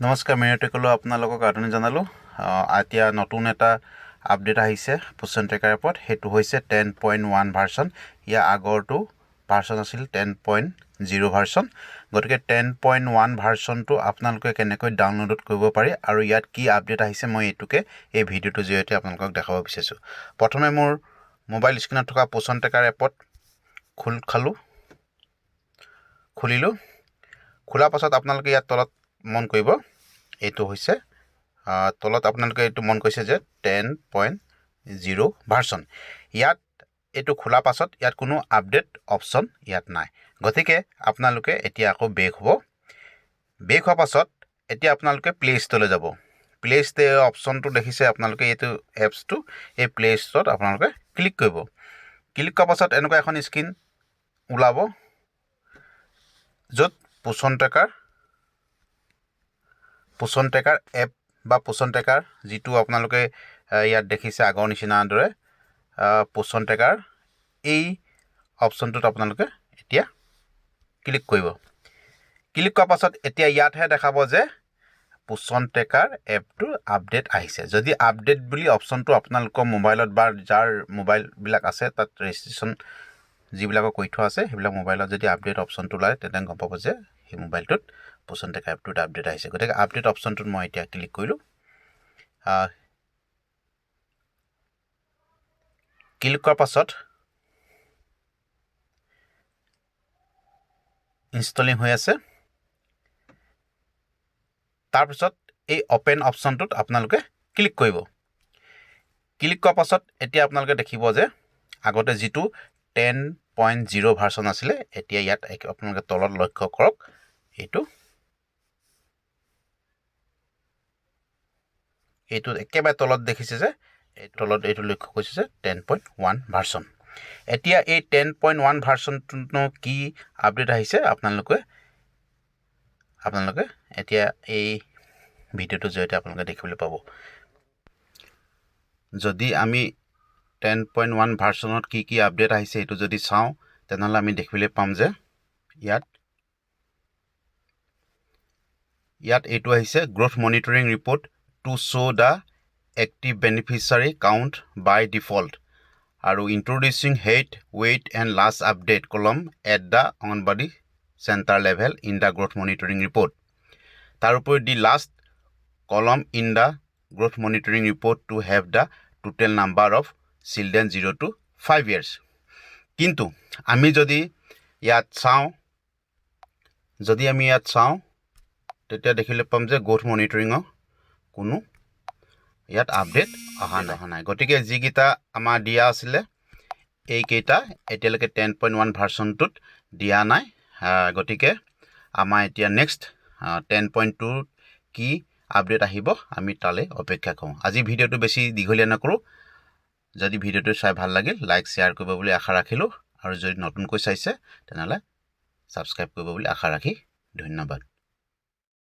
নমস্কাৰ মেৰিটেকলৈ আপোনালোকক আদৰণি জনালোঁ। এতিয়া নতুন এটা আপডেট আহিছে পোষণ ট্ৰেকাৰ এপত। সেইটো হৈছে 10.1 ভাৰ্চন। ইয়াৰ আগৰটো ভাৰ্চন আছিল 10.0 ভাৰ্চন। গতিকে 10.1 ভাৰ্চনটো আপোনালোকে কেনেকৈ ডাউনলোড কৰিব পাৰি আৰু ইয়াত কি আপডেট আহিছে মই এইটোকে এই ভিডিঅ'টোৰ জৰিয়তে আপোনালোকক দেখাব বিচাৰিছোঁ। প্ৰথমে মোৰ মোবাইল স্ক্ৰীনত থকা পোষণ ট্ৰেকাৰ এপত খুলিলোঁ। খোলাৰ পাছত আপোনালোকে ইয়াত তলত মন কৰিব, এইটো হৈছে তলত আপোনালোকে এইটো মন কৰিছে যে 10.0 ভাৰ্চন। ইয়াত এইটো খোলাৰ পাছত ইয়াত কোনো আপডেট অপশ্যন ইয়াত নাই। গতিকে আপোনালোকে এতিয়া আকৌ বেক হ'ব। বেক হোৱাৰ পাছত এতিয়া আপোনালোকে প্লে ষ্ট'ৰলৈ যাব। প্লে ষ্ট'ৰ অপশ্যনটো দেখিছে আপোনালোকে, এইটো এপছটো এই প্লে ষ্ট'ৰত আপোনালোকে ক্লিক কৰিব। ক্লিক কৰাৰ পাছত এনেকুৱা এখন স্ক্ৰীন ওলাব, য'ত পোষণ ট্ৰেকাৰ এপ বা পোষণ ট্ৰেকাৰ যিটো আপোনালোকে ইয়াত দেখিছে আগৰ নিচিনাৰ দৰে পোষণ ট্ৰেকাৰ এই অপশ্যনটোত আপোনালোকে এতিয়া ক্লিক কৰিব। ক্লিক কৰাৰ পাছত এতিয়া ইয়াতহে দেখাব যে পোষণ ট্ৰেকাৰ এপটোৰ আপডেট আহিছে। যদি আপডেট বুলি অপশ্যনটো আপোনালোকৰ মোবাইলত বা যাৰ মোবাইলবিলাক আছে তাত ৰেজিষ্ট্ৰেশ্যন যিবিলাকৰ কৰি থোৱা আছে সেইবিলাক মোবাইলত যদি আপডেট অপশ্যনটো ওলায় তেন্তে গম পাব যে সেই মোবাইলটোত পোষণ ট্ৰেকাৰ এপটোত আপডেট আহিছে। গতিকে আপডেট অপশ্যনটোত মই এতিয়া ক্লিক কৰিলোঁ। ক্লিক কৰাৰ পাছত ইনষ্টলিং হৈ আছে। তাৰপিছত এই অপেন অপশ্যনটোত আপোনালোকে ক্লিক কৰিব। ক্লিক কৰাৰ পাছত এতিয়া আপোনালোকে দেখিব যে আগতে যিটো 10.0 ভাৰ্চন আছিলে, এতিয়া ইয়াত আপোনালোকে তলত লক্ষ্য কৰক, এইটো একেবাৰে তলত দেখিছে যে তলত এইটো লক্ষ্য কৰিছে যে 10.1 ভাৰ্চন। এতিয়া এই 10.1 ভাৰ্চনটোনো কি আপডেট আহিছে আপোনালোকে এতিয়া এই ভিডিঅ'টোৰ জৰিয়তে আপোনালোকে দেখিবলৈ পাব। যদি আমি 10.1 ভাৰ্চনত কি আপডেট আহিছে এইটো যদি চাওঁ, তেনেহ'লে আমি দেখিবলৈ পাম যে ইয়াত এইটো আহিছে growth monitoring report to show' the active beneficiary count by default আৰু introducing height weight and last update column at the anganwadi centre level in the growth monitoring report. তাৰোপৰি the last column in the growth monitoring report to have the total number of children 0 to 5 years। কিন্তু আমি যদি ইয়াত চাওঁ তেতিয়া দেখিবলৈ পাম যে গ্ৰ'থ মনিটৰিঙৰ কোনো ইয়াত আপডেট অহা নাই। গতিকে যিকেইটা আমাৰ দিয়া আছিলে এইকেইটা এতিয়ালৈকে 10.1 ভাৰ্চনটোত দিয়া নাই। গতিকে আমাৰ এতিয়া নেক্সট 10.2 কি আপডেট আহিব আমি তালৈ অপেক্ষা কৰোঁ। আজি ভিডিঅ'টো বেছি দীঘলীয়া নকৰোঁ। যদি ভিডিঅ'টো চাই ভাল লাগিল লাইক শ্বেয়াৰ কৰিব বুলি আশা ৰাখিলোঁ, আৰু যদি নতুনকৈ চাইছে তেনেহ'লে ছাবস্ক্ৰাইব কৰিব বুলি আশা ৰাখি ধন্যবাদ।